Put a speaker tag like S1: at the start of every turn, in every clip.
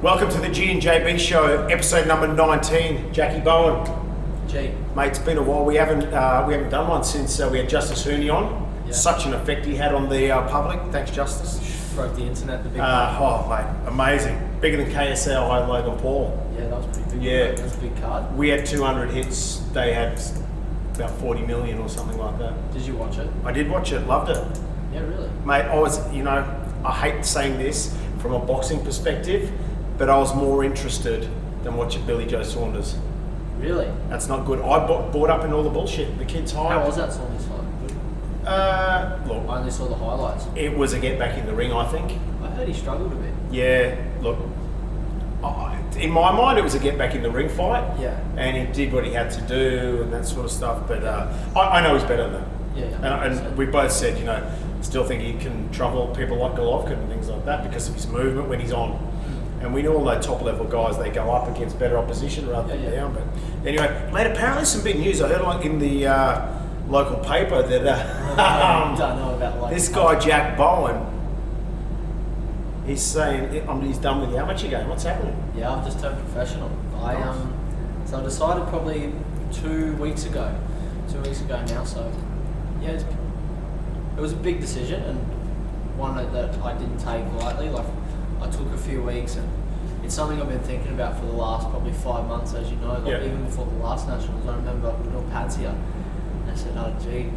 S1: Welcome to the G and JB Show, episode number 19. Jackie Bowen,
S2: G.
S1: mate, it's been a while. We haven't done one since we had Justice Herney on.
S2: Yeah.
S1: Such an effect he had on the public. Thanks, Justice.
S2: Broke the internet, the big
S1: Mate, amazing. Bigger than KSL. I had Logan Paul.
S2: Yeah, that was pretty big.
S1: Yeah.
S2: That was a big card.
S1: We had 200 hits. They had about 40 million or something like that.
S2: Did you watch it?
S1: I did watch it. Loved it,
S2: Yeah, really.
S1: mate. I hate saying this from a boxing perspective, but I was more interested than watching Billy Joe Saunders.
S2: Really?
S1: That's not good. I bought up in all the bullshit. The kid's high.
S2: How was that Saunders fight? Good.
S1: Look,
S2: I only saw the highlights.
S1: it was a get back in the ring, I think.
S2: I heard he struggled a bit.
S1: Yeah, look, in my mind, it was a get back in the ring fight.
S2: Yeah.
S1: And he did what he had to do and that sort of stuff. But I know he's better than that.
S2: Yeah.
S1: And we both said, still think he can trouble people like Golovkin and things like that because of his movement when he's on. And we know all those top level guys, they go up against better opposition rather than down. But anyway, mate, apparently some big news. I heard in the local paper that
S2: I don't know about like
S1: this guy, Jack Bowen, he's saying he's done with the amateur game. What's happening?
S2: Yeah, I've just turned professional.
S1: Nice.
S2: So I decided probably 2 weeks ago. 2 weeks ago now. So yeah, it was a big decision and one that I didn't take lightly. Like I took a few weeks and it's something I've been thinking about for the last probably 5 months, as you know. Like
S1: Yeah.
S2: even before the last nationals, I remember little Pads here. And I said, "Oh, gee,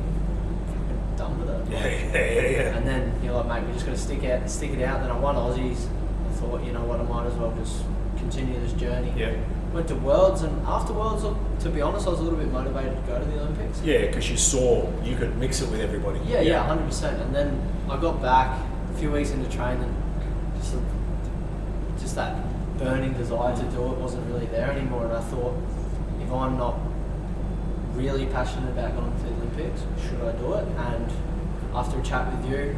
S2: I'm done with it."
S1: Yeah.
S2: And then you're like, "Mate, we just got to stick it out." Then I won Aussies. I thought, you know what, I might as well just continue this journey.
S1: Yeah.
S2: Went to Worlds, and after Worlds, to be honest, I was a little bit motivated to go to the Olympics.
S1: Yeah, because you saw you could mix it with everybody.
S2: Yeah, 100%. And then I got back a few weeks into training, just that burning desire to do it wasn't really there anymore. And I thought, if I'm not really passionate about going to the Olympics, should I do it? And after a chat with you,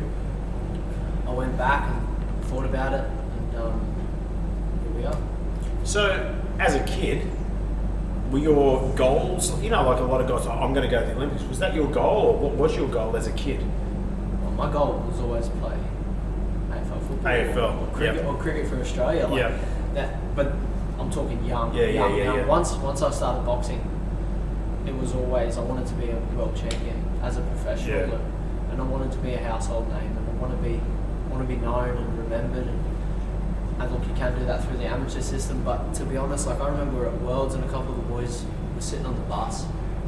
S2: I went back and thought about it, and here we are.
S1: So, as a kid, were your goals, like a lot of guys, I'm going to go to the Olympics. Was that your goal, or what was your goal as a kid?
S2: Well, my goal was always to play AFL football.
S1: AFL,
S2: or cricket, or cricket for Australia. Like
S1: Yeah.
S2: that, but I'm talking young.
S1: Yeah,
S2: young.
S1: yeah.
S2: Once I started boxing, it was always I wanted to be a world champion as a professional,
S1: Yeah.
S2: and I wanted to be a household name, and I want to be known and remembered. And look, you can do that through the amateur system, but to be honest, like I remember we were at Worlds and a couple of the boys were sitting on the bus,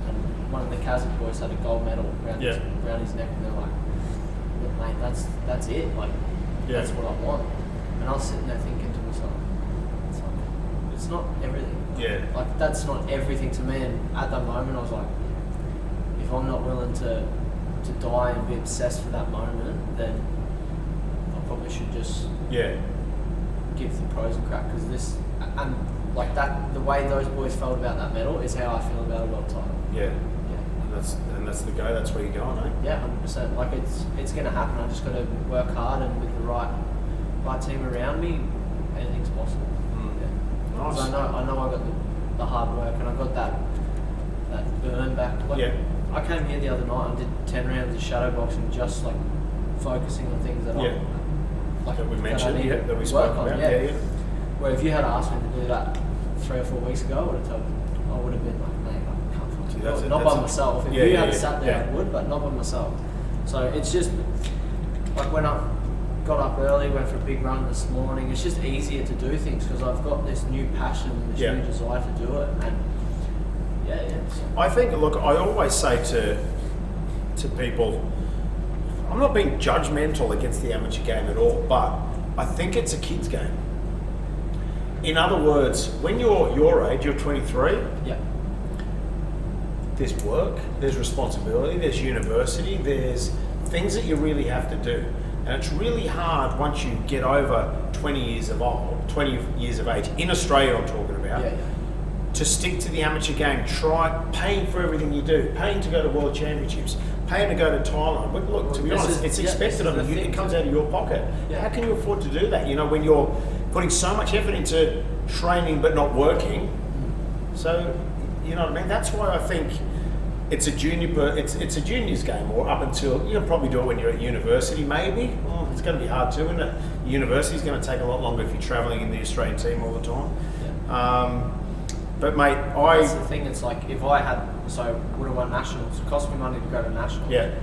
S2: and one of the Kazakh boys had a gold medal around his neck, and they're like, "Look, mate, that's it. Like, that's what I want." And I was sitting there thinking to myself, it's not everything.
S1: Yeah.
S2: Like that's not everything to me. And at that moment, I was like, if I'm not willing to die and be obsessed for that moment, then I probably should just give the pros a crack, because this and like that, the way those boys felt about that medal is how I feel about a world title.
S1: Yeah. And that's the go. That's where you're going, eh?
S2: Yeah, 100%. Like it's gonna happen. I just got to work hard, and with the right team around me, anything's possible. Yeah.
S1: Nice.
S2: 'Cause I know I got the hard work, and I got that burn back. Like, I came here the other night and did 10 rounds of shadow boxing, just like focusing on things that I like
S1: that we
S2: that I
S1: mentioned,
S2: need to
S1: that we
S2: work
S1: spoke
S2: on.
S1: about.
S2: Yeah. Where if you had asked me to do that 3 or 4 weeks ago, I would have been like, mate, I can't fucking do it. Not by myself. If you had sat there, I would, but not by myself. So it's just like when I got up early, went for a big run this morning. It's just easier to do things because I've got this new passion, this new desire to do it, and
S1: I think, look, I always say to people, I'm not being judgmental against the amateur game at all, but I think it's a kid's game. In other words, when you're your age, you're 23, there's work, there's responsibility, there's university, there's things that you really have to do. And it's really hard once you get over 20 years of age, in Australia I'm talking about, to stick to the amateur game, paying for everything you do, paying to go to World Championships, paying to go to Thailand. But look, to be honest, it's expected of you, it comes out of your pocket. How can you afford to do that? When you're putting so much effort into training but not working. So, you know what I mean? That's why I think it's a it's a juniors game, or up until you can probably do it when you're at university, maybe. Well, it's going to be hard too, isn't it? University's going to take a lot longer if you're travelling in the Australian team all the time.
S2: Yeah.
S1: But mate,
S2: That's the thing. It's like if I had would have won nationals. It cost me money to go to nationals.
S1: Yeah.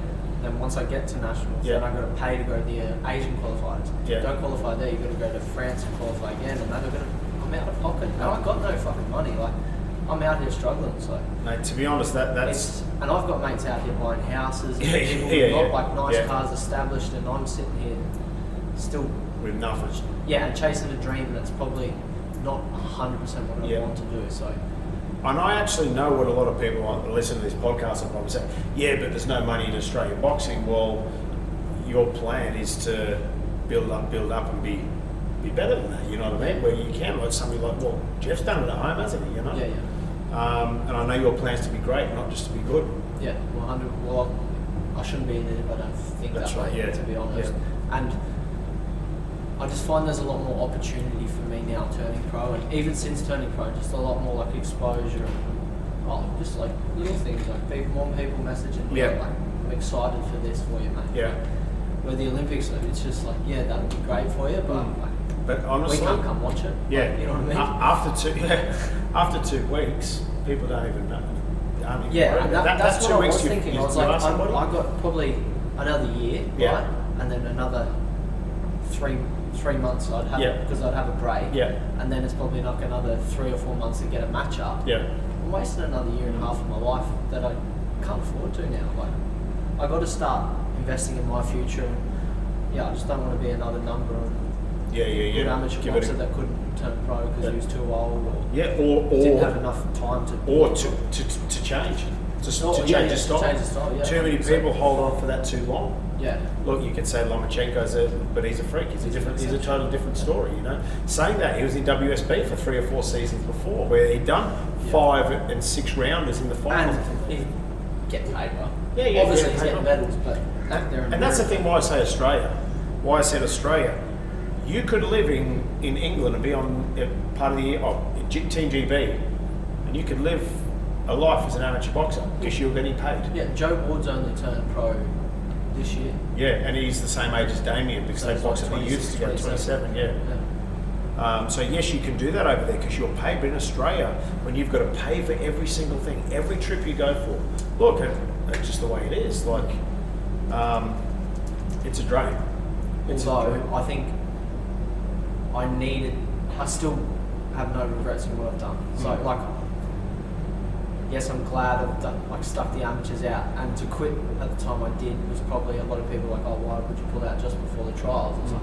S2: Then once I get to nationals,
S1: Yeah.
S2: then I got to pay to go to the Asian qualifiers.
S1: Yeah.
S2: Don't qualify there. You got to go to France and qualify again, and then I'm out of pocket. And I got no fucking money. Like I'm out here struggling. So
S1: mate, to be honest, that's
S2: and I've got mates out here buying houses and
S1: Yeah,
S2: people
S1: yeah,
S2: who've got
S1: yeah.
S2: like nice
S1: Yeah.
S2: cars established, and I'm sitting here still
S1: with nothing.
S2: and chasing a dream that's probably not 100% what I
S1: Yeah.
S2: want to do. So.
S1: And I actually know what a lot of people listen to this podcast and probably say, yeah, but there's no money in Australian boxing. Well, your plan is to build up and be better than that, you know what I mean? Where you can, like somebody like, well, Jeff's done it at home, hasn't he, you know?
S2: Yeah.
S1: And I know your plan's to be great, not just to be good.
S2: Yeah, 100. Well, I shouldn't be in it if I don't think
S1: That's
S2: that
S1: right,
S2: way,
S1: yeah.
S2: to be honest.
S1: Yeah.
S2: And I just find there's a lot more opportunity for me now turning pro, and even since turning pro, just a lot more like exposure and just like little things like more people messaging me
S1: Yeah.
S2: like I'm excited for this for you, mate.
S1: Yeah.
S2: Where the Olympics, it's just like that'd be great for you, but
S1: But honestly,
S2: we can't come watch it.
S1: Yeah.
S2: Like, you know what I mean?
S1: After 2 weeks, people don't even know. Aren't even
S2: Yeah,
S1: worried.
S2: and that's
S1: that
S2: what
S1: 2
S2: I was
S1: weeks
S2: thinking.
S1: you
S2: I was like,
S1: ask somebody?
S2: I got probably another year,
S1: Yeah.
S2: right? And then another three months I'd have
S1: Yeah.
S2: because I'd have a break.
S1: Yeah.
S2: And then it's probably like another 3 or 4 months to get a match up.
S1: Yeah.
S2: I'm wasting another year and a half of my life that I can't afford to now. Like, I got to start investing in my future. And, I just don't want to be another number on
S1: Yeah.
S2: an amateur
S1: Give it
S2: boxer that couldn't turn pro because he was too old or didn't have enough time to.
S1: or to change. To change
S2: yeah,
S1: his style.
S2: to change his style, yeah.
S1: Too many
S2: 100%.
S1: people hold on for that too long.
S2: Yeah.
S1: Look, you could say Lomachenko's but he's a freak. He's a totally different story, you know. Saying that, he was in WSB for 3 or 4 seasons before, where he'd done 5 and 6 rounders in the finals.
S2: And he get paid well.
S1: Yeah,
S2: Obviously,
S1: get
S2: he's
S1: paid
S2: getting
S1: well.
S2: medals, but
S1: And that's the thing why I say Australia. Why I said Australia. You could live in England and be on part of the Team GB, and you could live a life as an amateur boxer because you're getting paid.
S2: Yeah, Joe Ward's only turned pro this year.
S1: Yeah, and he's the same age as Damien because
S2: So
S1: they
S2: he's
S1: box
S2: like
S1: at the youths
S2: 26,
S1: together, 27, yeah.
S2: Yeah.
S1: So yes, you can do that over there because you're paid. But in Australia, when you've got to pay for every single thing, every trip you go for, look, it's just the way it is. Like, it's a drain.
S2: Although I think I still have no regrets in what I've done. So like, yes, I'm glad I've done, like stuck the amateurs out, and to quit at the time I did was probably a lot of people like, oh, why would you pull out just before the trials? It's like,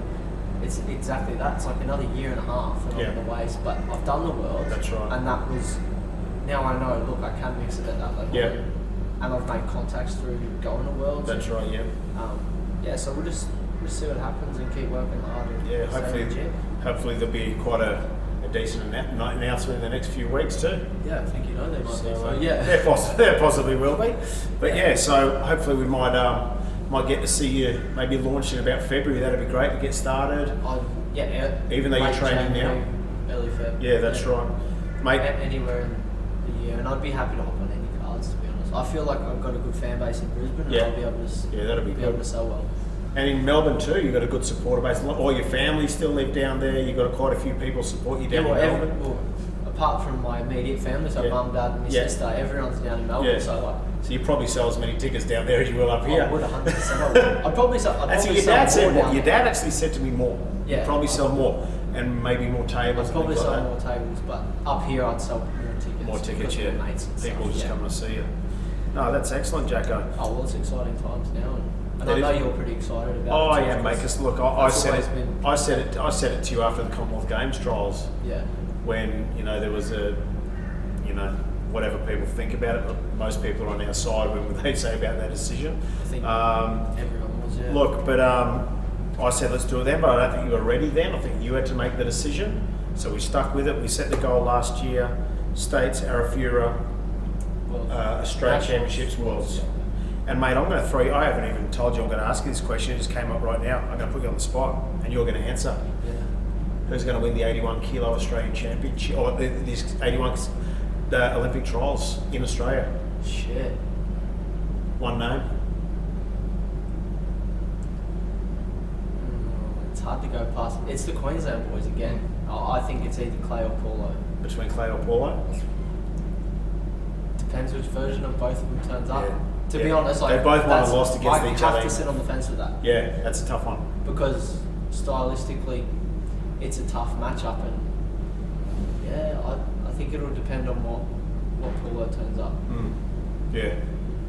S2: it's exactly that. It's like another year and a half and I'm in the waste, but I've done the world.
S1: That's right.
S2: And that was, now I know, look, I can mix it at that level.
S1: Yeah.
S2: And I've made contacts through going to worlds.
S1: That's right, yeah.
S2: So we'll just see what happens and keep working hard. And
S1: Yeah,
S2: stay legit.
S1: hopefully there'll be quite a decent announcement in the next few weeks too.
S2: Yeah, I think you know they might be.
S1: So,
S2: So, yeah.
S1: there possibly will be. But yeah, so hopefully we might get to see you maybe launch in about February. That'd be great to get started. Even though you're
S2: late
S1: training
S2: January,
S1: now.
S2: early Feb.
S1: Yeah, that's right, mate.
S2: Anywhere in the year, and I'd be happy to hop on any cards. To be honest, I feel like I've got a good fan base in Brisbane, and
S1: Yeah.
S2: I'll be able to.
S1: Yeah, that'd be
S2: able
S1: good.
S2: to sell well.
S1: And in Melbourne too, you've got a good supporter base. All your family still live down there. You've got quite a few people support you down in Melbourne.
S2: Apart from my immediate family, so
S1: Yeah.
S2: mum, dad, and my
S1: Yeah.
S2: sister, everyone's down in Melbourne.
S1: Yeah.
S2: So like,
S1: So you probably sell as many tickets down there as you will up here.
S2: I would 100%. I would. I'd probably sell. I'd
S1: Actually,
S2: probably
S1: your
S2: sell
S1: dad said
S2: more
S1: more.
S2: down
S1: Your
S2: there.
S1: dad actually said to me more.
S2: Yeah.
S1: You'd probably sell more, and maybe more tables.
S2: I'd probably
S1: and things
S2: sell
S1: like
S2: more tables, but up here I'd sell more tickets.
S1: that. More tickets,
S2: because
S1: yeah.
S2: of the mates and
S1: People
S2: stuff,
S1: just
S2: yeah.
S1: coming to see you. No, that's excellent, Jacko.
S2: Oh well, it's exciting times now, and
S1: It
S2: I know
S1: is.
S2: you're pretty excited about
S1: Oh
S2: it. too,
S1: yeah, mate.
S2: because-
S1: Because look, I
S2: That's
S1: said
S2: always
S1: it.
S2: been-
S1: I said it to you after the Commonwealth Games trials
S2: Yeah.
S1: when there was a whatever people think about it, but most people are on our side when they say about that decision.
S2: I think everyone was. Yeah.
S1: Look, but I said let's do it then, but I don't think you were ready then. I think you had to make the decision, so we stuck with it. We set the goal last year: States, Arafura,
S2: Well,
S1: Australian
S2: nationals,
S1: Championships, Worlds. And mate, I'm going to throw you. I haven't even told you I'm going to ask you this question. It just came up right now. I'm going to put you on the spot, and you're going to answer.
S2: Yeah.
S1: Who's going to win the 81 kilo Australian Championship or these 81 the Olympic trials in Australia?
S2: Shit.
S1: One name.
S2: It's hard to go past. It's the Queensland boys again. I think it's either Clay or Paulo.
S1: Between Clay or Paulo?
S2: Depends which version of both of them turns up.
S1: Yeah.
S2: To
S1: Yeah.
S2: be honest, like
S1: They both won and lost against each
S2: I have
S1: other.
S2: to sit on the fence with that
S1: Yeah, that's a tough one.
S2: because stylistically, it's a tough matchup, and yeah, I think it'll depend on what Paulo turns up.
S1: Yeah,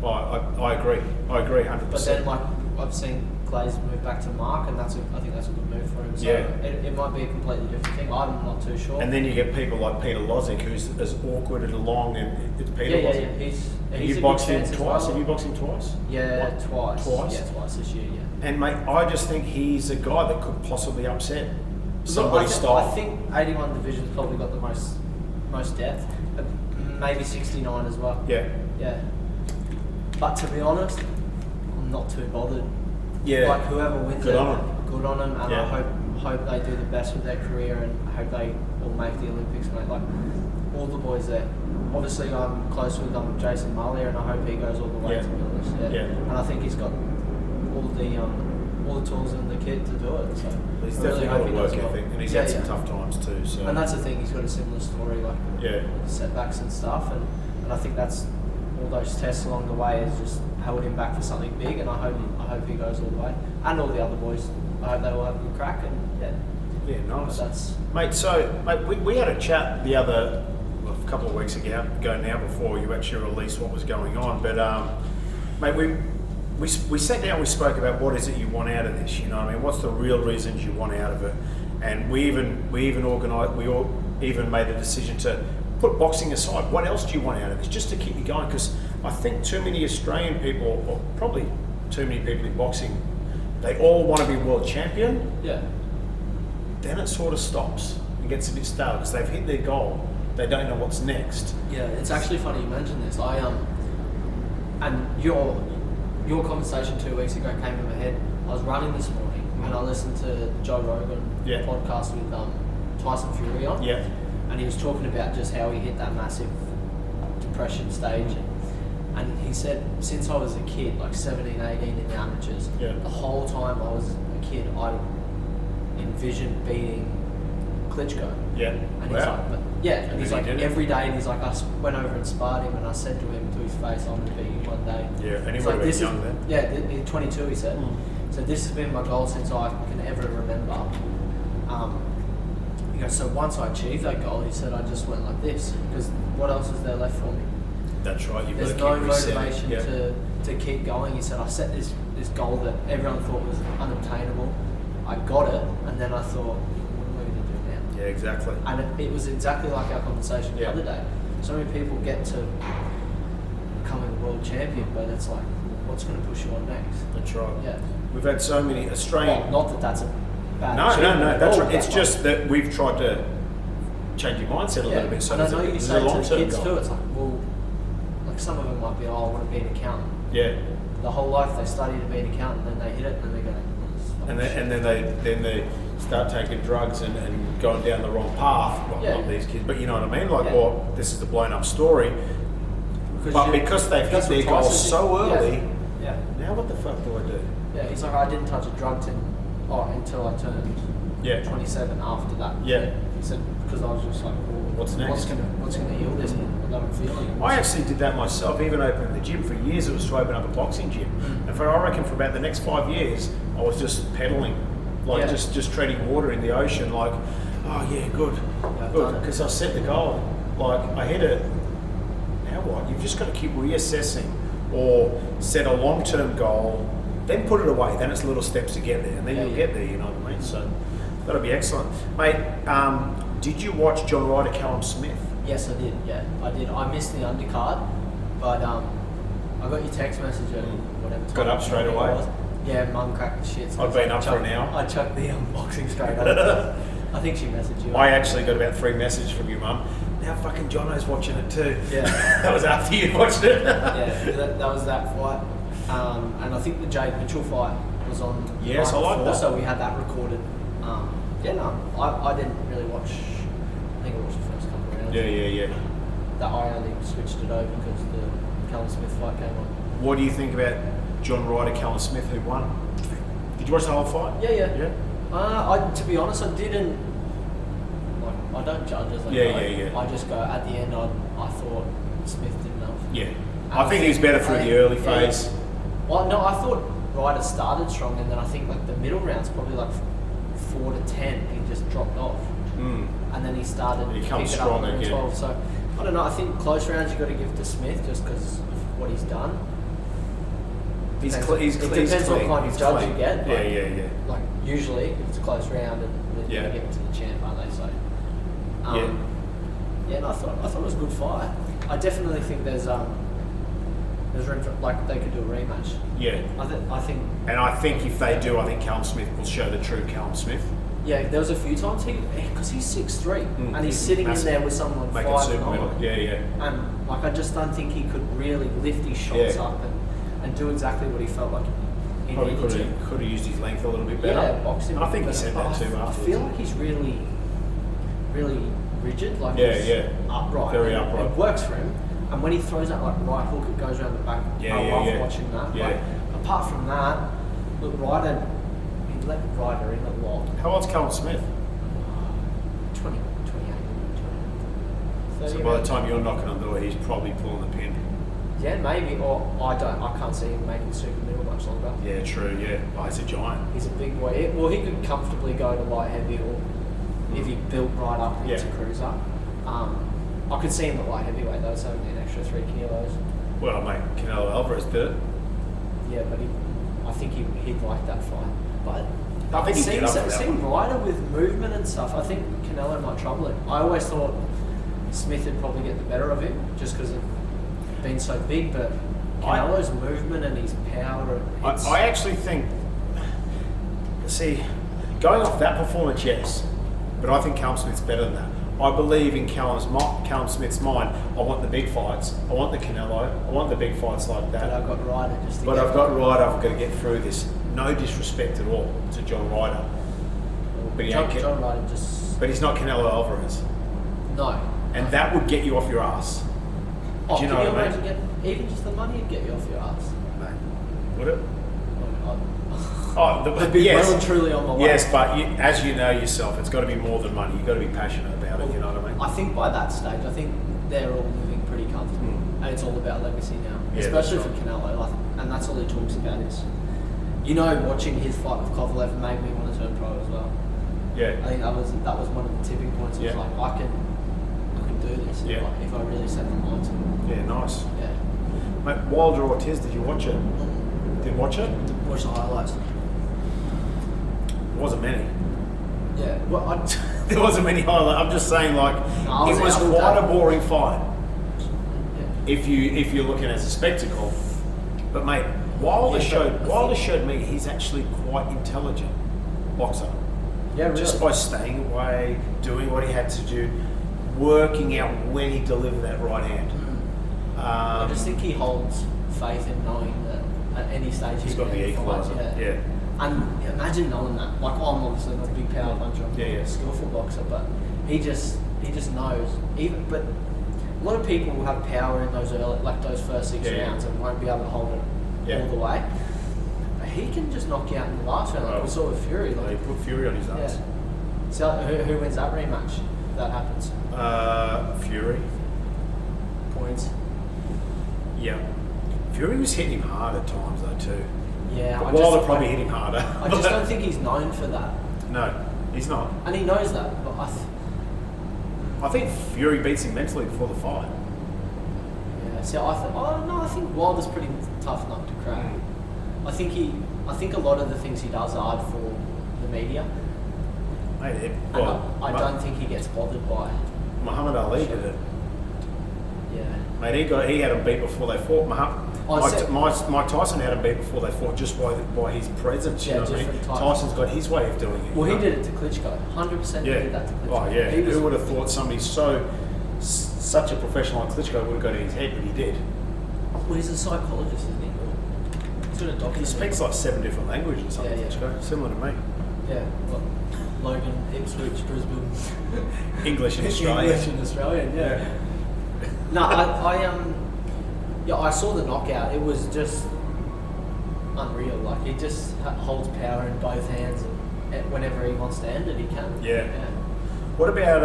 S1: I agree. I agree 100%.
S2: But then, like, I've seen Clay's move back to Mark, and I think that's a good move for him. So
S1: Yeah.
S2: it might be a completely different thing. I'm not too sure.
S1: And then you get people like Peter Lozic, who's as awkward and long, and it's Peter
S2: yeah,
S1: Lozic.
S2: he's
S1: You
S2: a
S1: boxed
S2: good
S1: him
S2: chance as
S1: twice?
S2: well.
S1: Have you boxed him twice?
S2: Yeah,
S1: What?
S2: twice.
S1: Twice?
S2: Yeah, twice this year. Yeah.
S1: And mate, I just think he's a guy that could possibly upset
S2: Look,
S1: somebody's style.
S2: I think 81 division's probably got the most depth. Maybe 69 as well.
S1: Yeah,
S2: Yeah. But to be honest, I'm not too bothered.
S1: yeah.
S2: Like whoever wins
S1: Good
S2: it,
S1: on 'em.
S2: good on them, and
S1: Yeah.
S2: I hope they do the best with their career, and I hope they all make the Olympics, mate. Like all the boys there. Obviously, I'm close with Jason Marlier, and I hope he goes all the way.
S1: Yeah.
S2: To be honest,
S1: Yeah.
S2: And I think he's got all the tools in the kit to do it. So
S1: He's
S2: I really
S1: definitely
S2: hope
S1: got a
S2: he
S1: work
S2: does well.
S1: ethic, and he's
S2: Yeah,
S1: had some
S2: yeah.
S1: tough times too. So
S2: And that's the thing, he's got a similar story, like
S1: yeah,
S2: setbacks and stuff, and I think that's all those tests along the way has just held him back for something big, and I hope he goes all the way, and all the other boys. I hope they all have a good crack, and
S1: yeah,
S2: but
S1: nice.
S2: that's
S1: Mate, so we had a chat the other a couple of weeks ago now before you actually released what was going on. But mate, we sat down, we spoke about what is it you want out of this. You know what I mean? What's the real reasons you want out of it? And we even organised. We all even made a decision to put boxing aside. What else do you want out of this? Just to keep you going, because I think too many Australian people, or probably too many people in boxing, they all want to be world champion.
S2: yeah.
S1: Then it sort of stops and gets a bit stale because they've hit their goal. They don't know what's next.
S2: Yeah, it's actually funny you mentioned this. And your conversation 2 weeks ago came in my head. I was running this morning and I listened to Joe Rogan
S1: Yeah.
S2: podcast with Tyson Fury on.
S1: Yeah,
S2: And he was talking about just how he hit that massive depression stage. And he said, since I was a kid, like 17, 18 in the amateurs,
S1: Yeah.
S2: the whole time I was a kid, I envisioned beating Klitschko.
S1: yeah.
S2: And he's like, and he's
S1: then
S2: like
S1: he did it.
S2: every day, and he's like, went over and sparred him, and I said to him to his face, I'm going to beat you one day.
S1: Yeah, and he
S2: It's
S1: would have been
S2: this is-
S1: young then.
S2: Yeah, 22, he said. So this has been my goal since I can ever remember. He goes, so once I achieved that goal, he said, I just went like this, because what else is there left for me?
S1: That's right. You've
S2: There's
S1: got to
S2: no
S1: keep resetting.
S2: motivation
S1: Yeah.
S2: to keep going. He said, I set this goal that everyone thought was unobtainable. I got it, and then I thought, what am I going to do now?
S1: Yeah, exactly.
S2: And it was exactly like our conversation the
S1: Yeah.
S2: other day. So many people get to becoming a world champion, but it's like, what's going to push you on next?
S1: That's right.
S2: Yeah.
S1: We've had so many Australian.
S2: Not that that's a bad
S1: No,
S2: achievement at
S1: that's
S2: all,
S1: right. It's
S2: but
S1: just that we've tried to change your mindset a little bit. So
S2: and I
S1: there's
S2: know you
S1: there's
S2: say
S1: a
S2: to
S1: long-term
S2: kids
S1: goal.
S2: too, it's like, well, like some of them might be, oh, I want to be an accountant.
S1: Yeah.
S2: The whole life they study to be an accountant, then they hit it, and then they go, oh, this is fucking shit.
S1: And then they start taking drugs and going down the wrong path. Well,
S2: Yeah.
S1: not these kids, but you know what I mean. Like,
S2: Yeah.
S1: well, this is the blown up story. But
S2: you-
S1: because they've hit
S2: that's
S1: their
S2: what
S1: goals
S2: Tyson did.
S1: so
S2: Yeah.
S1: early,
S2: Yeah.
S1: now what the fuck do I do?
S2: Yeah, he's like, I didn't touch a drug until I turned
S1: Yeah.
S2: 27 after that.
S1: Yeah.
S2: He said, because I was just like, well,
S1: What's next?
S2: What's gonna heal this? What I'm feeling.
S1: I actually did that myself, even opening the gym. For years it was to open up a boxing gym. And I reckon for about the next 5 years, I was just pedaling, like
S2: Yeah.
S1: just treading water in the ocean, like, oh yeah, good,
S2: I've
S1: good,
S2: done it.
S1: because I set the goal, like I hit it. Now what? You've just got to keep reassessing, or set a long-term goal, then put it away. Then it's little steps to get there, and then
S2: Yeah,
S1: you'll
S2: yeah.
S1: get there. You know what I mean? So that'll be excellent, mate. Did you watch John Ryder, Callum Smith?
S2: Yes, I did. Yeah, I did. I missed the undercard, but I got your text message at whatever time.
S1: Got up straight
S2: it
S1: away?
S2: was. Yeah, Mum cracked the shit. So
S1: I'd been
S2: I
S1: up for an
S2: chucked-
S1: hour.
S2: I chucked the unboxing straight up. I think she messaged you.
S1: I actually got about 3 messages from your mum. Now fucking Jono's watching it too.
S2: Yeah.
S1: That was after you watched it.
S2: Yeah, that was that fight. And I think the Jade Mitchell fight was on. the
S1: Yes,
S2: night
S1: I like
S2: before,
S1: that.
S2: So we had that recorded. Yeah, no, I didn't really watch. I think I watched the first couple of rounds.
S1: Yeah.
S2: That I only switched it over because the Callum Smith fight came on.
S1: What do you think about John Ryder, Callum Smith, who won? Did you watch the whole fight?
S2: Yeah. To be honest, I didn't. Like, I don't judge as I go.
S1: Yeah.
S2: I just go at the end. I thought Smith did enough.
S1: Yeah.
S2: And
S1: I think he was better through the early phase.
S2: Well, no, I thought Ryder started strong, and then I think like the middle rounds, probably like 4 to 10, he just dropped off. And then he started
S1: He
S2: to
S1: comes
S2: pick it up
S1: strong
S2: in
S1: again.
S2: 12. So I don't know. I think close rounds you got to give to Smith just because of what he's done.
S1: He's
S2: Depends-
S1: clean.
S2: it depends what kind of
S1: He's
S2: judge
S1: clean.
S2: you get.
S1: Yeah.
S2: Like usually, if it's a close round, and they're going to give it to the champ, aren't they? So, no, I thought it was a good fight. I definitely think there's room for, like, they could do a rematch.
S1: Yeah.
S2: I think.
S1: And I think if they do, I think Callum Smith will show the true Callum Smith.
S2: Yeah, there was a few times because he's 6'3", and he's
S1: He's
S2: sitting
S1: massive.
S2: in there with someone
S1: Make it
S2: 5'9".
S1: super middle. Yeah.
S2: And like, I just don't think he could really lift his shots
S1: Yeah.
S2: up and do exactly what he felt like he
S1: Probably
S2: needed to.
S1: could have used his length a little bit better.
S2: Yeah, boxing.
S1: And I think he
S2: but
S1: said that too
S2: I
S1: afterwards.
S2: feel like he's really rigid. Like
S1: Yeah,
S2: he's
S1: yeah.
S2: upright.
S1: Very
S2: and
S1: upright.
S2: It works for him. And when he throws that like right hook, it goes around the back.
S1: Yeah,
S2: I
S1: yeah,
S2: love
S1: yeah.
S2: watching that.
S1: Yeah.
S2: Like, apart from that, look, Ryder, he let Ryder in a lot.
S1: How old's Callum Smith?
S2: 28.
S1: So
S2: 30
S1: by the time you're knocking on the door, he's probably pulling the pin.
S2: Yeah, maybe. Or I can't see him making super middle much longer.
S1: Yeah, true. Yeah. Oh, he's a giant.
S2: He's a big boy. He could comfortably go to light heavy, or if he built right up into
S1: Yeah.
S2: cruiser. I could see him at light heavyweight though, so an extra 3 kilos.
S1: Well, mate, Canelo Alvarez did it.
S2: Yeah, but I think he'd like that fight. But
S1: I think he'd get up for that
S2: seeing
S1: one.
S2: Ryder with movement and stuff, I think Canelo might trouble him. I always thought Smith would probably get the better of him just because of being so big, but Canelo's movement and his power.
S1: I actually think, going off that performance, yes, but I think Callum Smith's better than that. I believe in Callum Smith's mind. I want the big fights. I want the Canelo. I want the big fights like
S2: But
S1: that.
S2: I've got Ryder just to
S1: But
S2: get
S1: I've got Ryder. I've got to get through this. No disrespect at all to John Ryder, but he ain't
S2: John Ryder just
S1: but he's not Canelo Alvarez,
S2: no.
S1: and that would get you off your ass.
S2: Oh,
S1: Do you know
S2: can
S1: what I
S2: imagine even just the money would get you off your ass.
S1: Mate, would it?
S2: I'd
S1: Oh,
S2: be
S1: yes.
S2: well and truly on my way.
S1: Yes, but as you know yourself, it's got to be more than money. You've got to be passionate about it. You know what I mean?
S2: I think by that stage, I think they're all living pretty comfortable, and it's all about legacy now,
S1: Yeah,
S2: especially
S1: that's
S2: for Canelo. Like, and that's all he talks about is, watching his fight with Kovalev made me want to turn pro as well.
S1: Yeah.
S2: I think that was one of the tipping points. It was
S1: Yeah.
S2: like I can do this
S1: Yeah.
S2: if I really set the mind to it.
S1: Yeah, nice.
S2: Yeah.
S1: Mate, Wilder Ortiz, did you watch it? Did watch it?
S2: Watch the highlights.
S1: There wasn't many.
S2: Yeah. Well,
S1: There wasn't many highlights. I'm just saying, like,
S2: No, I
S1: it was
S2: was out
S1: quite
S2: all
S1: a
S2: day.
S1: boring fight
S2: yeah.
S1: if you're looking as a spectacle. But mate, Wilder showed me he's actually quite intelligent boxer.
S2: Yeah, really.
S1: Just by staying away, doing what he had to do, working out when he delivered that right hand.
S2: I just think he holds faith in knowing that at any stage
S1: He's
S2: he
S1: got
S2: can
S1: the
S2: end fights,
S1: equaliser. Yeah.
S2: And imagine knowing that. Like, I'm obviously not a big power puncher, I'm
S1: Yeah, yeah.
S2: a skillful boxer, but he just knows. But a lot of people will have power in those those first 6
S1: Yeah, yeah.
S2: rounds and won't be able to hold it
S1: Yeah.
S2: all the way. But he can just knock you out in the last round, like we saw with Fury.
S1: He
S2: Like,
S1: put Fury on his ass.
S2: yeah. So who wins that rematch? If that happens.
S1: Fury.
S2: Points.
S1: Yeah. Fury was hitting him hard at times though too.
S2: Yeah.
S1: But
S2: I
S1: Wilder
S2: just-
S1: probably hit him harder.
S2: I just don't think he's known for that.
S1: No, he's not.
S2: And he knows that, but
S1: I think Fury beats him mentally before the fight.
S2: yeah. See, I think Wilder's pretty tough nut to crack. I think a lot of the things he does are for the media,
S1: Mate,
S2: and I don't think he gets bothered by.
S1: Muhammad Ali did it.
S2: Yeah.
S1: Mate, he had him beat before they fought. Mike Tyson had him beat before they fought just by his presence. You
S2: Yeah,
S1: know what I mean?
S2: different types.
S1: Tyson's got his way of doing it.
S2: Well,
S1: you
S2: he
S1: know?
S2: did it to Klitschko. 100%
S1: Yeah.
S2: he did that to Klitschko.
S1: Oh yeah.
S2: He was,
S1: Who would have thought somebody such a professional like Klitschko would have got in his head, but he did.
S2: well, he's a psychologist, isn't he? He's got a doctor.
S1: He speaks like 7 different languages or something.
S2: Yeah, yeah.
S1: Klitschko, similar to me.
S2: Yeah. Well, Logan, Ipswich, Brisbane.
S1: English and Australian.
S2: English and Australian, yeah. No, Yeah, I saw the knockout. It was just unreal. Like he just holds power in both hands, and whenever he wants to end it, he can.
S1: Yeah. What about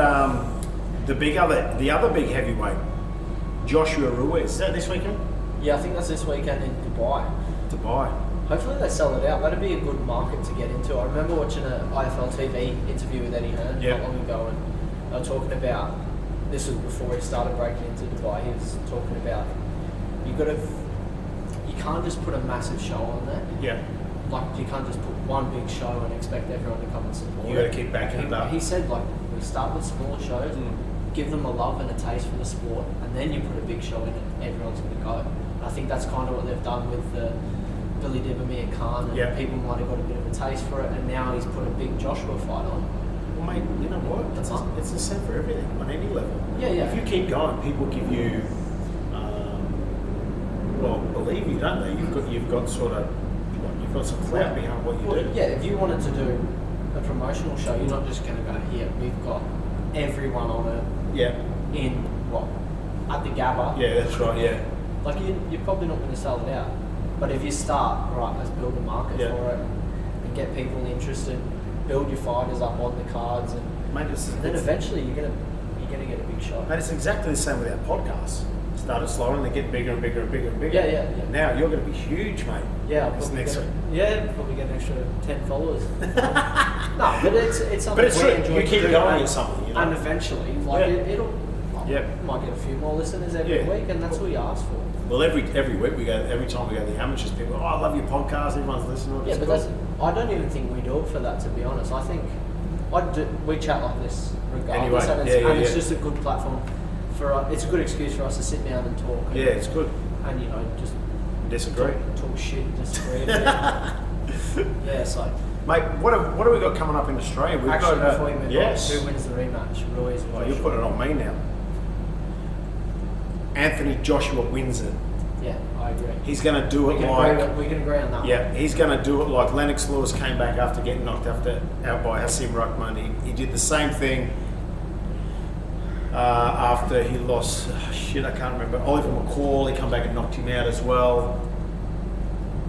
S1: the other big heavyweight, Joshua Ruiz? Is that this weekend?
S2: Yeah, I think that's this weekend in Dubai.
S1: Dubai.
S2: Hopefully they sell it out. That'd be a good market to get into. I remember watching an IFL TV interview with Eddie Hearn not long ago, and they were talking about, this was before he started breaking into Dubai, he was talking about you can't just put a massive show on there.
S1: Yeah.
S2: Like you can't just put one big show and expect everyone to come and support.
S1: You got to keep backing it up.
S2: He said like we start with smaller shows, give them a love and a taste for the sport, and then you put a big show in it, everyone's going to go. And I think that's kind of what they've done with the Billy Dibamir Khan, and people might have got a bit of a taste for it, and now he's put a big Joshua fight on.
S1: Well, mate, you know what? It's the same for everything on any level.
S2: Yeah, yeah.
S1: If you keep going, people give you, believe you, don't they? You've got sort of, you've got some clout behind what you do.
S2: Yeah, if you wanted to do a promotional show, you're not just going to go here. We've got everyone on it.
S1: Yeah.
S2: In at the Gabba.
S1: Yeah, that's right. Yeah.
S2: Like you're probably not going to sell it out. But if you start, right, let's build a market for it and get people interested, build your fighters up on the cards, and
S1: mate,
S2: then eventually you're gonna get a big shot.
S1: Mate, it's exactly the same with our podcast. Started slow and they get bigger and bigger and bigger and bigger.
S2: Yeah.
S1: Now you're going to be huge, mate.
S2: Yeah, probably get an extra 10 followers. No, but it's something.
S1: But it's true. You keep going with something, you know.
S2: And eventually, it'll might get a few more listeners every week, and that's all you ask for.
S1: Well, every week every time we go to the amateurs, people, I love your podcast, everyone's listening.
S2: Yeah, but I don't even think we do it for that, to be honest. I think we chat like this regardless,
S1: anyway,
S2: and it's just a good platform for it's a good excuse for us to sit down and talk. And,
S1: it's good.
S2: And just
S1: disagree,
S2: talk shit, disagree. So.
S1: Mate, what have we got coming up in Australia? We've
S2: Actually,
S1: got,
S2: before you move on, who wins the rematch? Ruiz or Joshua?
S1: You're putting it on me now. Anthony Joshua wins it.
S2: Yeah, I agree.
S1: He's going to do it
S2: we can agree on that.
S1: Yeah, he's going to do it like Lennox Lewis came back after getting knocked out by Hasim Rahman. He did the same thing after he lost, I can't remember, Oliver McCall. He come back and knocked him out as well.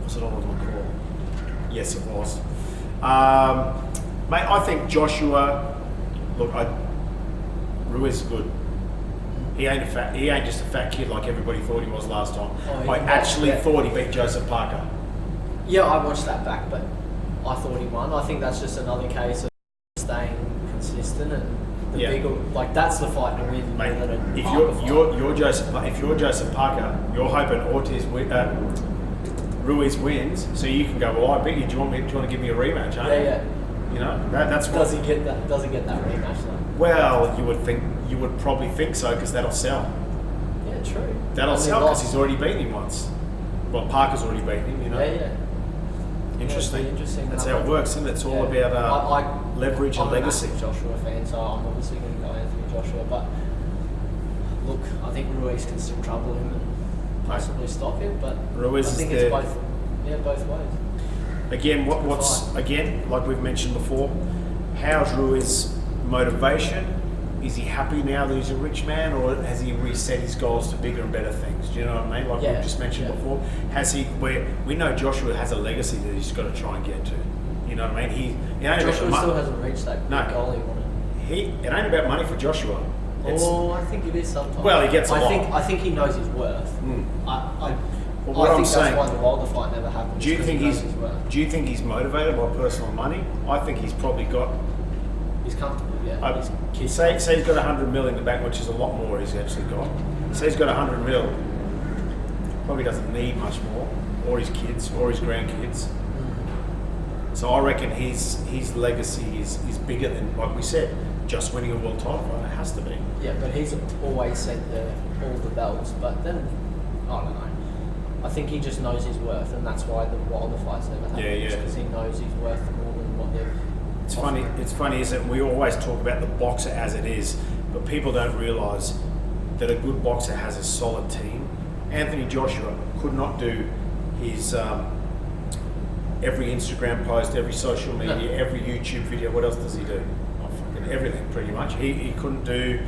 S1: Was it Oliver McCall? Yes, it was. Mate, I think Joshua, Ruiz is good. He ain't just a fat kid like everybody thought he was last time. I actually thought he beat Joseph Parker.
S2: Yeah, I watched that back, but I thought he won. I think that's just another case of staying consistent and the bigger, that's the fight to win.
S1: Mate, if you're Joseph Parker, you're hoping Ruiz wins, so you can go, well, I beat you. Do you want to give me a rematch?
S2: Yeah.
S1: You know, that's
S2: does he get that? Does he get that rematch though?
S1: Well, you would probably think so, because that'll sell.
S2: Yeah, true.
S1: That'll sell because he's already beaten him once. Well, Parker's already beaten him, you know.
S2: Yeah.
S1: Interesting.
S2: Interesting.
S1: That's how it works, isn't it? It's all about leverage and legacy.
S2: I'm a Joshua fan, so I'm obviously going to go Anthony Joshua. But look, I think Ruiz can still trouble him and possibly stop him. But
S1: Ruiz
S2: I think
S1: is
S2: it's both ways.
S1: Again, like we've mentioned before, how's Ruiz's motivation? Is he happy now that he's a rich man, or has he reset his goals to bigger and better things? Do you know what I mean? Like we've just mentioned before, we know Joshua has a legacy that he's got to try and get to. You know what I mean?
S2: Joshua still hasn't reached that goal he wanted.
S1: It ain't about money for Joshua.
S2: I think it is sometimes.
S1: Well, he gets a lot.
S2: I think he knows his worth.
S1: What
S2: I
S1: I'm
S2: think
S1: saying,
S2: that's why the Wilder fight never happened.
S1: Do you think he's motivated by personal money? I think he's probably got.
S2: He's comfortable. Yeah.
S1: Say he's got 100 mil in the bank, which is a lot more he's actually got. Say he's got 100 mil. Probably doesn't need much more, or his kids, or his grandkids. So I reckon his legacy is bigger than, like we said, just winning a world title. Right? It has to be.
S2: Yeah, but he's always said all the belts. But then I don't know. I think he just knows his worth, and that's why the Wilder fights never happen.
S1: Yeah.
S2: Because he knows he's worth more than what they've.
S1: It's funny, is that we always talk about the boxer as it is, but people don't realise that a good boxer has a solid team. Anthony Joshua could not do his every Instagram post, every social media, every YouTube video. What else does he do? Fucking everything, pretty much. He couldn't do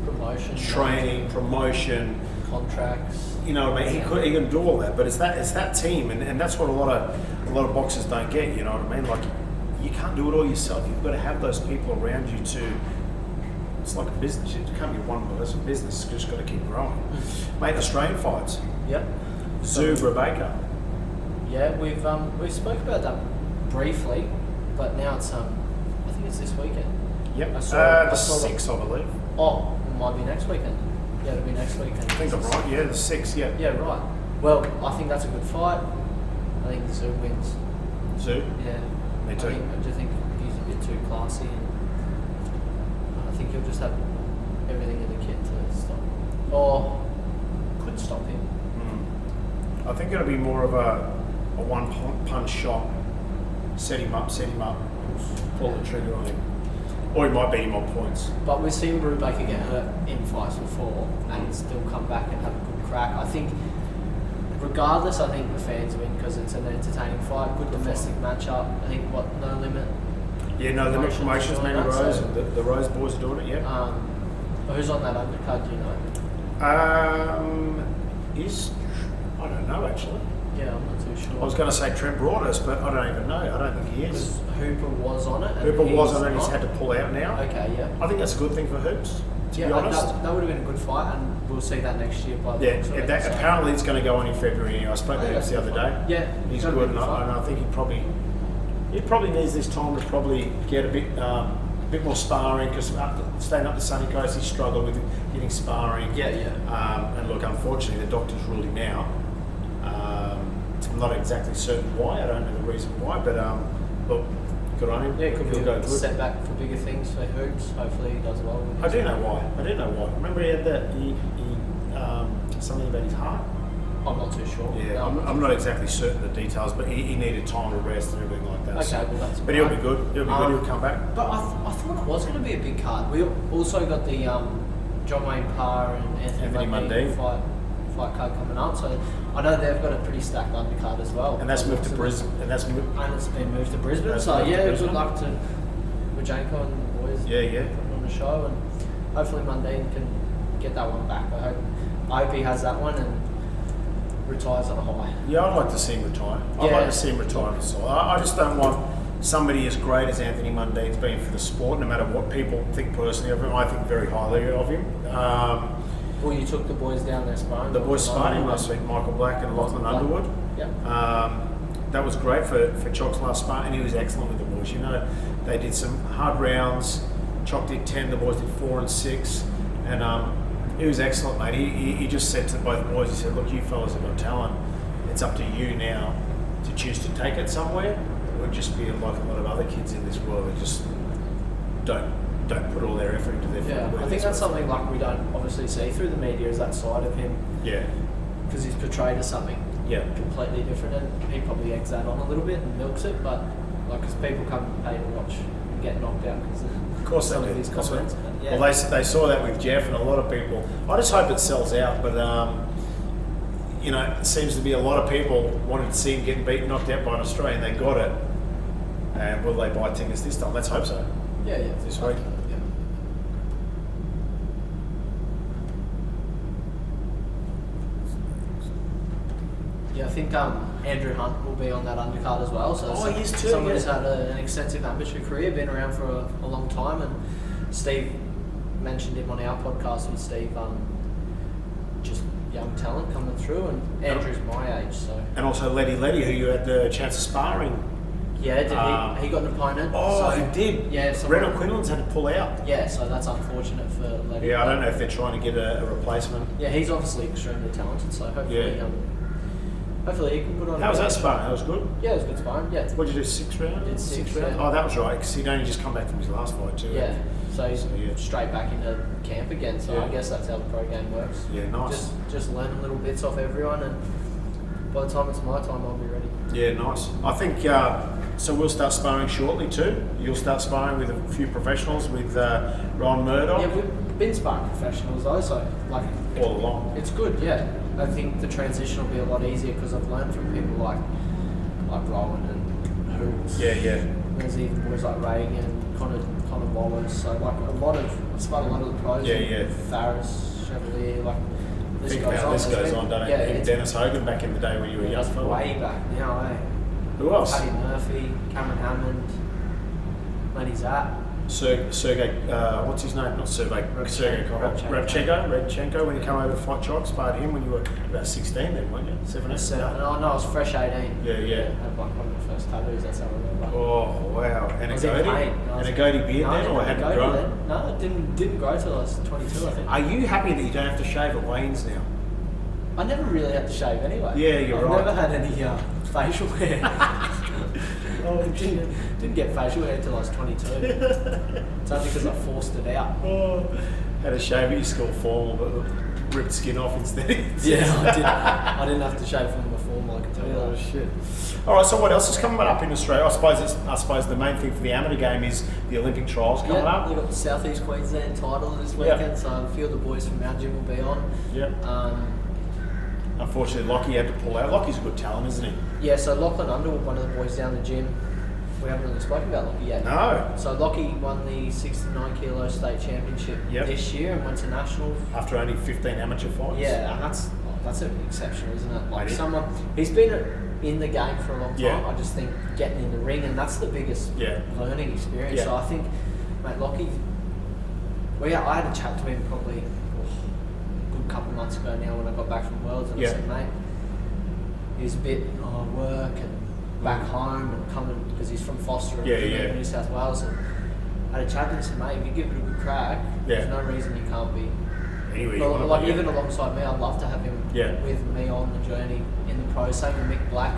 S2: promotion,
S1: training, promotion.
S2: contracts.
S1: You know what I mean? He can do all that, but it's that team, and that's what a lot of boxers don't get. You know what I mean? Like, you can't do it all yourself. You've got to have those people around you to. It's like a business. It can't be one person business. You just got to keep growing. Mate, Australian fights.
S2: Yep.
S1: Zubra Baker.
S2: Yeah, we've spoke about that briefly, but now it's I think it's this weekend.
S1: Yep.
S2: I saw
S1: The 6th, I believe.
S2: Oh, it might be next weekend. Yeah, it'll be next weekend.
S1: I think I'm right. Yeah, the 6th. Yeah.
S2: Yeah, right. Well, I think that's a good fight. I think Zoo wins.
S1: Zoo.
S2: Yeah.
S1: Me too.
S2: I just think he's a bit too classy, and I think he'll just have everything in the kit to stop, or could stop him.
S1: I think it'll be more of a one punch shot. Set him up, pull the trigger on him. Or he might beat him on points.
S2: But we've seen Brubaker get hurt in fights before and still come back and have a good crack. I think, regardless, I think the fans win because it's an entertaining fight, good domestic matchup. I think, No Limit?
S1: Yeah, No Limit Promotions, Manny
S2: doing that,
S1: Rose,
S2: so-
S1: and the Rose boys are doing it, yeah.
S2: Who's on that undercard, do you know?
S1: I don't know, actually.
S2: Yeah, I'm not too sure.
S1: I was going to say Trent Broadhurst, but I don't even know. I don't think he is.
S2: Because Hooper was on it. And
S1: Hooper was
S2: he's
S1: on it, he's
S2: not.
S1: had to pull out now.
S2: Okay, yeah.
S1: I think that's a good thing for Hoops, to be honest.
S2: That would have been a good fight, and we'll see that next year. By the
S1: Yeah,
S2: looks of it, so-
S1: apparently it's going to go on in February. Anyway. I spoke to Hoops the other day.
S2: Yeah,
S1: He's
S2: that'd
S1: good,
S2: be
S1: and
S2: a fight.
S1: I think he probably needs this time to probably get a bit more sparring, because staying up the sunny coast, he struggled with getting sparring.
S2: Yeah, yeah.
S1: And look, unfortunately, the doctors ruled him out. I'm not exactly certain why. I don't know the reason why, but look, good on him.
S2: Yeah, it could
S1: He'll
S2: be
S1: go
S2: a
S1: good.
S2: setback for bigger things for Hoops. Hopefully he does well with
S1: I
S2: it.
S1: do know why. Remember he had that something about his heart.
S2: I'm not too sure.
S1: Yeah,
S2: No,
S1: I'm not exactly certain of the details, but he needed time to rest and everything like that.
S2: Okay, well that's
S1: But he'll be
S2: fine.
S1: good. He'll come back.
S2: But I thought it was going to be a big card. We also got the John Wayne Parr and Anthony Mundine fight card coming up. So I know they've got a pretty stacked undercard as well.
S1: And that's moved to Brisbane. And
S2: it's been moved to Brisbane.
S1: That's
S2: So
S1: moved to
S2: yeah,
S1: Brisbane.
S2: good luck to Wajanko and the boys.
S1: Yeah.
S2: Putting on the show, and hopefully Mundine can get that one back. I hope he has that one and retires on a high.
S1: Yeah, I'd like to see him retire. I'd like to see him retire. So I just don't want somebody as great as Anthony Mundine's been for the sport, no matter what people think personally of him. I think very highly of him.
S2: Well, you took the boys down there sparring.
S1: The boys sparring last week, Michael Black and Lachlan Underwood.
S2: Yep.
S1: That was great for Chock's last spar, and he was excellent with the boys. You know, they did some hard rounds. Chock did 10, the boys did 4 and 6, and he was excellent, mate. He just said to both boys, he said, look, you fellas have got talent. It's up to you now to choose to take it somewhere. It would just be like a lot of other kids in this world that just don't put all their effort into their football.
S2: I think that's something like we don't obviously see through the media, is that side of him.
S1: Yeah.
S2: Because he's portrayed as something completely different, and he probably eggs that on a little bit and milks it, but like, because people come and pay to watch him get knocked out because
S1: Of course
S2: some
S1: they
S2: of
S1: do.
S2: his comments. But yeah.
S1: Well, they saw that with Jeff, and a lot of people. I just hope it sells out, but you know, it seems to be a lot of people wanted to see him get knocked out by an Australian. They got it, and will they buy tickets this time? Let's hope so.
S2: Yeah.
S1: This week.
S2: Yeah. Yeah, I think Andrew Hunt will be on that undercard as well. So
S1: He is too.
S2: someone who's had an extensive amateur career, been around for a long time, and Steve mentioned him on our podcast with Steve. Just young talent coming through, and Andrew's my age, so.
S1: And also Letty, who you had the chance of sparring.
S2: Yeah, did he got an opponent?
S1: Oh,
S2: so,
S1: he did.
S2: Yeah,
S1: Renault Quinlan's had to pull out.
S2: Yeah, so that's unfortunate for Letty.
S1: Yeah, I don't know if they're trying to get a replacement.
S2: Yeah, he's obviously extremely talented, so hopefully, hopefully he can put on.
S1: How was that sparring? That was good.
S2: Yeah, it was good sparring. Yeah.
S1: What did you do? 6 rounds?
S2: Did six,
S1: rounds.
S2: yeah.
S1: Oh, that was right, because he'd only just come back from his last fight too.
S2: Yeah. So he's
S1: yeah.
S2: straight back into camp again. So
S1: Yeah.
S2: I guess that's how the pro game works.
S1: Yeah, nice.
S2: Just learning little bits off everyone, and by the time it's my time, I'll be ready.
S1: Yeah, nice. I think so. We'll start sparring shortly too. You'll start sparring with a few professionals with Ron Murdoch.
S2: Yeah, we've been sparring professionals though, so like
S1: all along.
S2: it's good. Yeah, I think the transition will be a lot easier because I've learned from people like Rowan and Hoops.
S1: Yeah.
S2: There's even boys like Reagan and Connor Wallace. So like I've sparred a lot of the pros.
S1: Yeah.
S2: Farris, Chevalier, like list
S1: Think
S2: goes
S1: about
S2: on.
S1: this
S2: There's
S1: goes
S2: been-
S1: on, don't it?
S2: Yeah,
S1: Even
S2: it's
S1: Dennis Hogan back in the day when you were a young
S2: that's
S1: fella.
S2: way back now, eh?
S1: Who else?
S2: Paddy Murphy, Cameron Hammond, Lenny Zapp.
S1: Sergey, what's his name? Not Sergey. Sergey Rabchenko. When you come over to fight Chok, sparred him when you were about 16 then, weren't you? 17?
S2: No, I was fresh 18.
S1: Yeah.
S2: Had like one of the first tattoos, that's how I remember.
S1: Oh, wow. And
S2: I
S1: a
S2: was in
S1: goatee?
S2: pain.
S1: And a goatee beard then, or hadn't
S2: goatee
S1: grown?
S2: then. No, it didn't grow till I was 22, I think.
S1: Are you happy that you don't have to shave at weigh-ins now?
S2: I never really had to shave anyway.
S1: Yeah, you're
S2: I've
S1: right.
S2: never had any facial hair.
S1: Oh,
S2: didn't get facial hair till I was 22. It's only because I forced it out.
S1: Oh, had a shave at your school formal, but ripped skin off instead.
S2: Yeah, I didn't have to shave from my formal, I can tell you
S1: Oh
S2: that.
S1: shit! All right, so what else is coming up in Australia? I suppose the main thing for the amateur game is the Olympic trials coming
S2: Yeah,
S1: up.
S2: they've got the South East Queensland title this
S1: Yeah.
S2: weekend, so a few of the boys from our gym will be on.
S1: Yeah. Unfortunately, Lockie had to pull out. Lockie's a good talent, isn't he?
S2: Yeah, so Lachlan Underwood, one of the boys down the gym, we haven't really spoken about Lockie yet.
S1: No.
S2: So Lockie won the 69 kilo state championship
S1: Yep.
S2: this year and went to nationals.
S1: After only 15 amateur fights.
S2: Yeah, and that's exceptional, isn't it? Like
S1: It is.
S2: someone he's been in the game for a long time.
S1: Yeah.
S2: I just think getting in the ring, and that's the biggest
S1: Yeah.
S2: learning experience.
S1: Yeah.
S2: So I think, mate, Lockie. Well, yeah, I had a chat to him probably a good couple of months ago now when I got back from Worlds, and
S1: Yeah.
S2: I said, mate, he's a bit work and back home and coming because he's from Foster and
S1: Yeah.
S2: New South Wales. And I had a chat to him and said, mate, if you give it a good crack,
S1: Yeah.
S2: there's no reason you can't be.
S1: Anyway, you
S2: But
S1: wanna
S2: like
S1: be,
S2: even alongside me, I'd love to have him
S1: Yeah.
S2: with me on the journey in the pro. Same with Mick Black,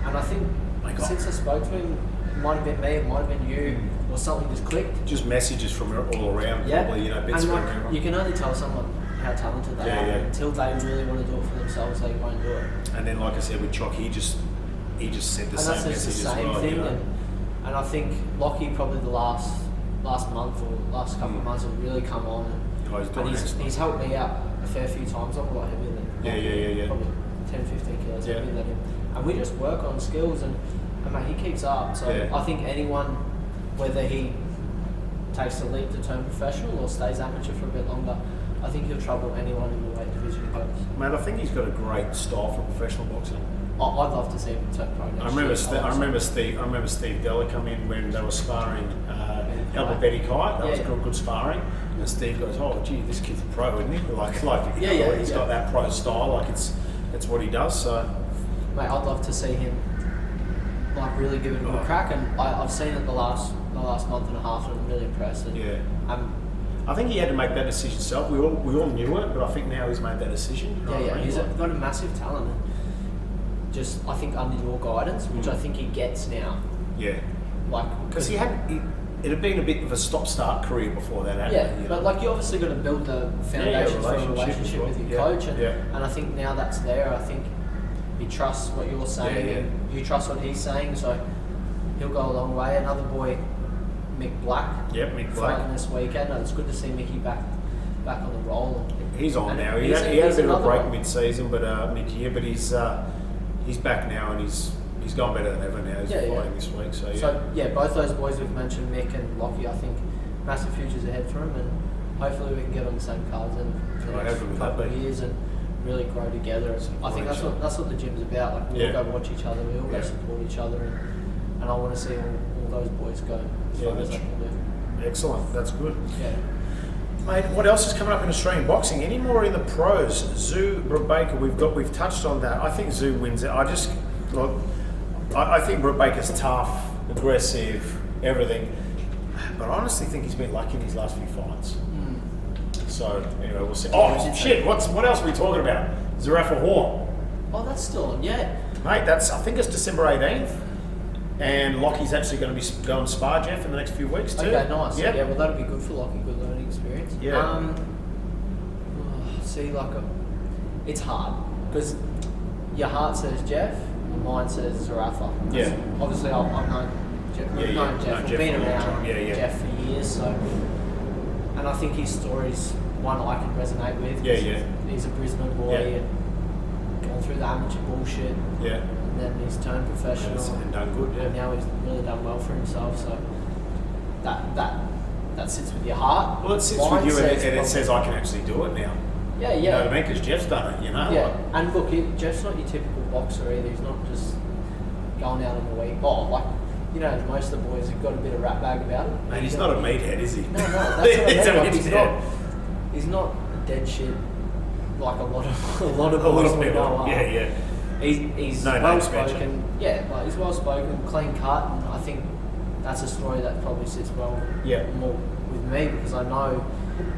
S2: and I think
S1: My God.
S2: since I spoke to him, it might have been me, it might have been you, or something just clicked.
S1: just messages from all around,
S2: Yeah,
S1: probably, bits
S2: and
S1: of
S2: like,
S1: everyone.
S2: you can only tell someone how talented they
S1: Yeah,
S2: are
S1: yeah.
S2: until they really want to do it for themselves. They won't do it.
S1: And then, like I said, with Chalk, he just sent the
S2: And
S1: same
S2: that's just
S1: message
S2: the same
S1: as well.
S2: thing.
S1: You know?
S2: And I think Lockie probably the last month or last couple of
S1: Mm.
S2: months have really come on.
S1: Oh, he's doing
S2: And
S1: excellent.
S2: he's helped me out a fair few times. I'm a lot heavier than
S1: Yeah.
S2: Probably 10, 15 kilos
S1: Yeah.
S2: heavier than him. And we just work on skills and mate, he keeps up. So
S1: Yeah.
S2: I think anyone, whether he takes the leap to turn professional or stays amateur for a bit longer, I think he'll trouble anyone in the weight division he goes.
S1: Mate, I think he's got a great style for professional boxing.
S2: I'd love to see him turn pro next
S1: I remember,
S2: year.
S1: I remember Steve Della come in when they were sparring Albert Betty Kite. That was
S2: Yeah.
S1: good sparring. And Steve goes, "Oh, gee, this kid's a pro, isn't he? He's
S2: Yeah.
S1: got that pro style. Like it's what he does." So
S2: Mate, I'd love to see him like really give it a good
S1: Oh.
S2: crack, and I've seen it the last month and a half, and I'm really impressed. And
S1: yeah,
S2: I'm
S1: I think he had to make that decision himself. We all knew it, but I think now he's made that decision. You know what I mean?
S2: he's
S1: Like,
S2: got a massive talent. And just I think under your guidance, which I think he gets now,
S1: yeah,
S2: like
S1: because it had been a bit of a stop-start career before that. Hadn't
S2: yeah,
S1: it, you
S2: but
S1: know?
S2: like you obviously got to build the foundation for a
S1: relationship as
S2: relationship
S1: well.
S2: with your
S1: Yeah,
S2: coach,
S1: yeah.
S2: and I think now that's there. I think he trusts what you're saying,
S1: Yeah, yeah.
S2: and you trust what he's saying, so he'll go a long way. Another boy, Mick Black,
S1: Yep, Mick Black.
S2: fighting this weekend. And it's good to see Mickey back on the roll.
S1: He's on
S2: And
S1: now. He
S2: he's
S1: had a
S2: he's
S1: bit of a
S2: another
S1: break
S2: one.
S1: mid-season, but mid-year. But he's back now, and he's gone better than ever now. He's
S2: Yeah,
S1: fighting
S2: yeah.
S1: this week, so yeah.
S2: So yeah, both those boys we've mentioned, Mick and Lockie, I think massive futures ahead for them, and hopefully we can get on the same cards in the
S1: Right,
S2: next
S1: hopefully that
S2: couple of
S1: be.
S2: years and really grow together. And I think that's what the gym's about. Like we
S1: Yeah.
S2: all go watch each other, we all go
S1: Yeah.
S2: support each other, and I want to see all those boys go as
S1: Yeah,
S2: far as they
S1: that's-
S2: can do.
S1: Excellent. That's good.
S2: Yeah.
S1: Mate, what else is coming up in Australian boxing? Any more in the pros? Zoo Brubaker, we've touched on that. I think Zoo wins it. I think Brubaker's tough, aggressive, everything. But I honestly think he's been lucky in his last few fights. So anyway, we'll see. Oh shit! What else are we talking about? Zarafa Horn,
S2: Oh, that's still on. Yeah.
S1: mate. I think it's December 18th, and Lockie's actually going to be going spar Jeff in the next few weeks too.
S2: Okay, nice.
S1: Yep.
S2: Yeah, well that'll be good for Lockie, good learning experience.
S1: Yeah.
S2: See, it's hard because your heart says Jeff, your mind says Zarafa.
S1: Yeah.
S2: Obviously, I've known Jeff. We've
S1: Yeah,
S2: known
S1: yeah.
S2: Jeff.
S1: Known
S2: We've
S1: Jeff
S2: been
S1: for a long
S2: around
S1: time. Yeah.
S2: Jeff for years, so. And I think his story's one I can resonate with.
S1: Yeah,
S2: 'cause
S1: yeah.
S2: He's a Brisbane boy
S1: Yeah.
S2: and gone through the amateur bullshit,
S1: Yeah.
S2: and then he's turned professional.
S1: And done good.
S2: And
S1: Yeah.
S2: now he's really done well for himself. So that sits with your heart.
S1: Well, it sits
S2: Mine
S1: with you, and
S2: says
S1: it
S2: probably-
S1: says I can actually do it now.
S2: Yeah,
S1: You know what I mean? Because Jeff's done it, you know?
S2: Yeah,
S1: Like,
S2: and look, Jeff's not your typical boxer either. He's not just going out on the week. Oh, like, you know, most of the boys have got a bit of rat bag about it.
S1: man, he's not a meathead, is he?
S2: No, that's what I mean.
S1: He's a
S2: Like,
S1: meathead.
S2: he's not dead shit like a lot of
S1: A lot
S2: boys
S1: of
S2: we
S1: people.
S2: know are.
S1: Yeah.
S2: He's
S1: No
S2: well
S1: names mentioned.
S2: spoken. Yeah, like he's well spoken, clean cut, and I think that's a story that probably sits well more with me because I know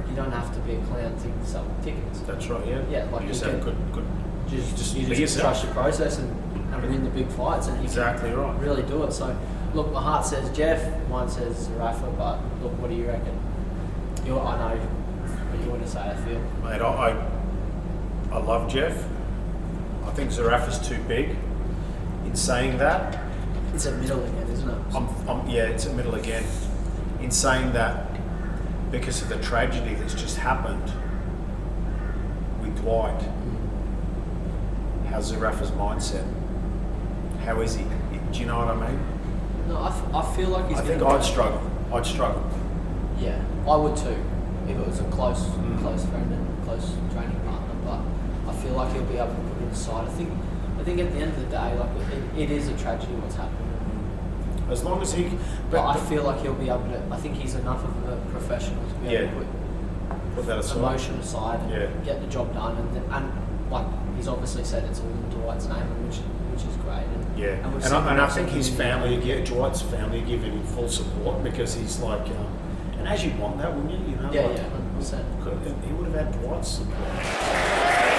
S2: you don't have to be a clown to sell tickets.
S1: That's right, yeah.
S2: Yeah, like
S1: you just
S2: you
S1: have
S2: can-
S1: good.
S2: You
S1: be
S2: just
S1: yourself.
S2: trust your process and win the big fights, and you
S1: Exactly
S2: can
S1: right.
S2: really do it. So, look, my heart says Jeff, mine says Rafa, but look, what do you reckon? I know what you want to say. I feel.
S1: Mate, I love Jeff. I think Zarafa's too big. In saying that,
S2: It's a middle again, isn't it?
S1: yeah, it's a middle again. In saying that, because of the tragedy that's just happened with Dwight, how's Zarafa's mindset? How is he? Do you know what I mean?
S2: No, I feel like he's.
S1: I think
S2: gonna-
S1: I'd struggle. I'd struggle.
S2: Yeah, I would too, if it was a close friend and close training partner. But I feel like he'll be able to put it aside. I think at the end of the day, like it is a tragedy what's happened.
S1: As long as he,
S2: But I feel like he'll be able to. I think he's enough of a professional to be able to
S1: put that
S2: put
S1: aside.
S2: emotion aside and get the job done. And like he's obviously said, it's all in Dwight's name, which is great. And,
S1: Yeah,
S2: we've
S1: and
S2: seen
S1: I
S2: that
S1: think his
S2: continue.
S1: family, Dwight's family, give him full support because he's like, and as you want that, wouldn't you? You know,
S2: Yeah,
S1: like,
S2: 100%.
S1: He would have had Dwight's support.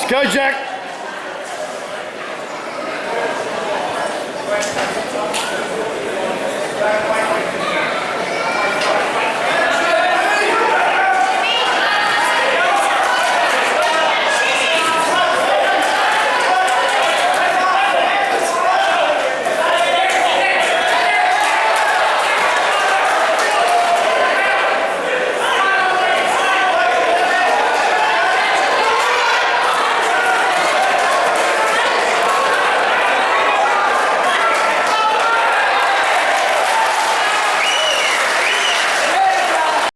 S3: Go, Jack.